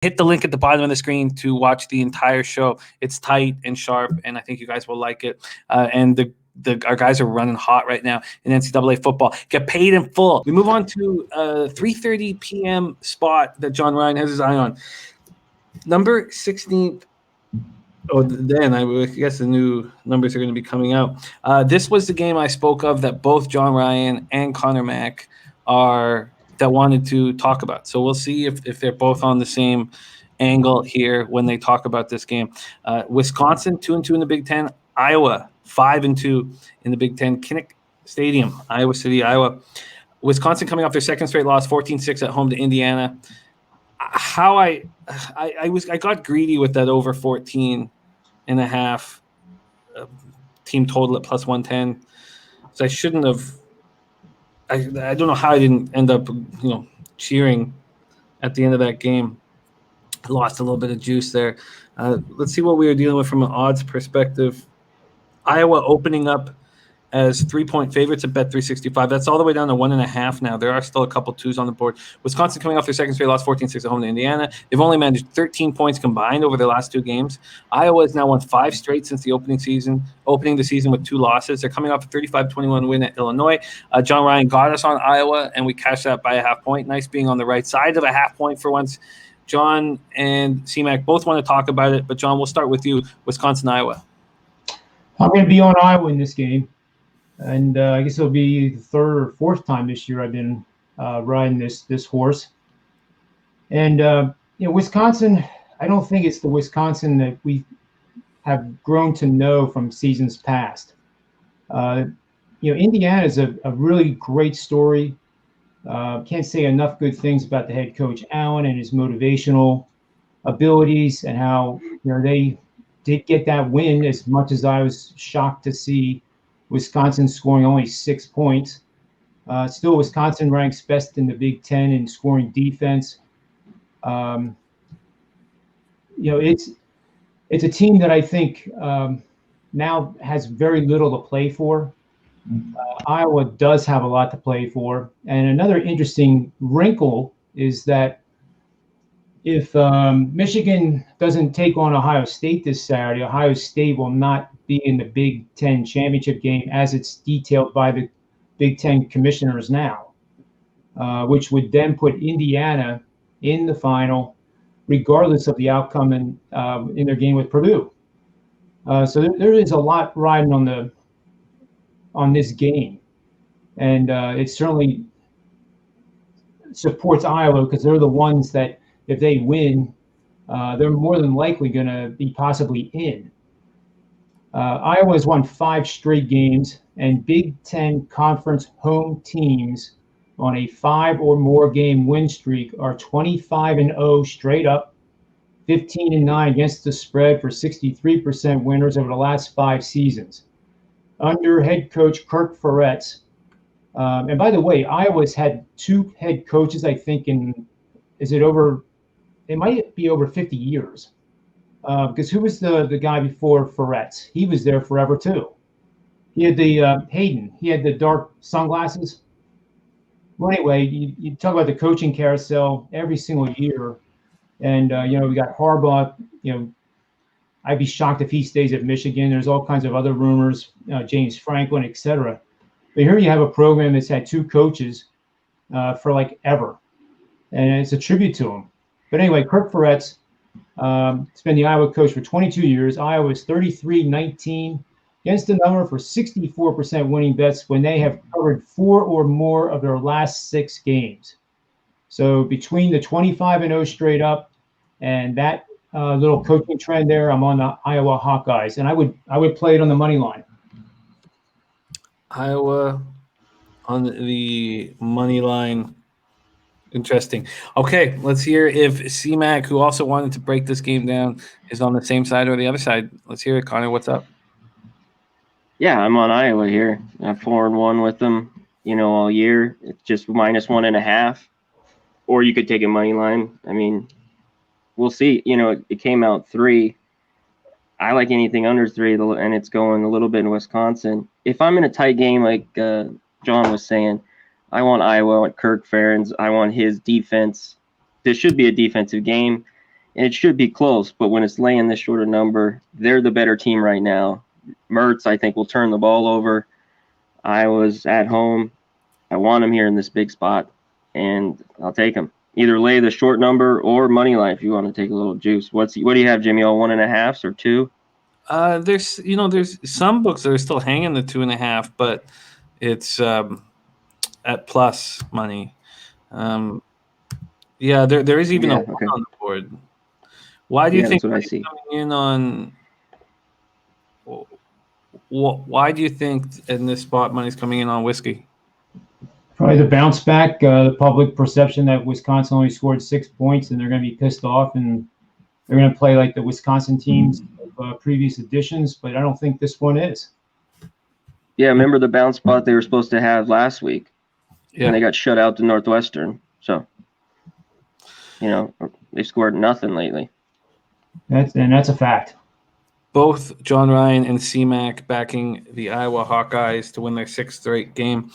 hit the link at the bottom of the screen to watch the entire show. It's tight and sharp, and I think you guys will like it. And our guys are running hot right now in NCAA football. Get paid in full. We move on to 3:30 p.m. spot that John Ryan has his eye on. Number 16th. Oh, then I guess the new numbers are going to be coming out. This was the game I spoke of that both John Ryan and Connor Mack that wanted to talk about. So we'll see if they're both on the same angle here when they talk about this game. Wisconsin 2-2 in the Big Ten. Iowa 5-2 in the Big Ten. Kinnick Stadium, Iowa City, Iowa. Wisconsin coming off their second straight loss, 14-6 at home to Indiana. I got greedy with that over 14.5 team total at plus 110. So I shouldn't have. I don't know how I didn't end up cheering at the end of that game. Lost a little bit of juice there. Let's see what we were dealing with from an odds perspective. Iowa opening up as 3-point favorites at Bet365. That's all the way down to 1.5 now. There are still a couple twos on the board. Wisconsin coming off their second straight loss, 14-6 at home to Indiana. They've only managed 13 points combined over their last two games. Iowa has now won 5 straight since the opening the season with 2 losses. They're coming off a 35-21 win at Illinois. John Ryan got us on Iowa, and we cashed that by a half point. Nice being on the right side of a half point for once. John and CMac both want to talk about it, but John, we'll start with you. Wisconsin, Iowa. I'm going to be on Iowa in this game. And I guess it'll be the 3rd or 4th time this year I've been riding this horse. And Wisconsin, I don't think it's the Wisconsin that we have grown to know from seasons past. Indiana is a really great story. Can't say enough good things about the head coach Allen and his motivational abilities and how they did get that win. As much as I was shocked to see Wisconsin scoring only 6 points. Still, Wisconsin ranks best in the Big Ten in scoring defense. It's a team that I think now has very little to play for. Iowa does have a lot to play for. And another interesting wrinkle is that if Michigan doesn't take on Ohio State this Saturday, Ohio State will not be in the Big Ten championship game as it's detailed by the Big Ten commissioners now, which would then put Indiana in the final, regardless of the outcome in their game with Purdue. So there is a lot riding on this game, and it certainly supports Iowa because they're the ones that, if they win, they're more than likely going to be possibly in. Iowa has won 5 straight games, and Big Ten conference home teams on a 5 or more game win streak are 25-0 straight up, 15-9 against the spread for 63% winners over the last 5 seasons. Under head coach Kirk Ferentz, and by the way, Iowa's had 2 head coaches, I think, it might be over 50 years. Because who was the guy before Ferentz? He was there forever too. He had the Hayden. He had the dark sunglasses. Well, anyway, you talk about the coaching carousel every single year, and we got Harbaugh. I'd be shocked if he stays at Michigan. There's all kinds of other rumors, James Franklin, etc. But here you have a program that's had 2 coaches for like ever, and it's a tribute to him. But anyway, Kirk Ferentz has been the Iowa coach for 22 years. Iowa is 33-19 against the number for 64% winning bets when they have covered 4 or more of their last 6 games. So between the 25-0 straight up and that little coaching trend there, I'm on the Iowa Hawkeyes, and I would play it on the money line. Iowa on the money line. Interesting. Okay, let's hear if CMac, who also wanted to break this game down, is on the same side or the other side. Let's hear it, Connor. What's up? Yeah, I'm on Iowa here. I'm 4-1 with them, all year. It's just -1.5, or you could take a money line. I mean, we'll see. It came out 3. I like anything under 3, and it's going a little bit in Wisconsin. If I'm in a tight game, like John was saying, I want Iowa. I want Kirk Ferentz. I want his defense. This should be a defensive game. And it should be close, but when it's laying this short a number, they're the better team right now. Mertz, I think, will turn the ball over. Iowa's at home. I want them here in this big spot, and I'll take them. Either lay the short number or money line if you want to take a little juice. What do you have, Jimmy? All 1.5s or 2? There's some books that are still hanging the 2.5, but it's at plus money. Yeah, there is even a 1 okay. on the board. Why do you think that's what I see. coming in on? Why do you think in this spot money's coming in on whiskey? Probably the bounce back, the public perception that Wisconsin only scored 6 points and they're going to be pissed off and they're going to play like the Wisconsin teams of previous editions, but I don't think this one is. Yeah, remember the bounce spot they were supposed to have last week? Yeah. And they got shut out to Northwestern. So, they scored nothing lately. That's a fact. Both John Ryan and CMac backing the Iowa Hawkeyes to win their 6th straight game.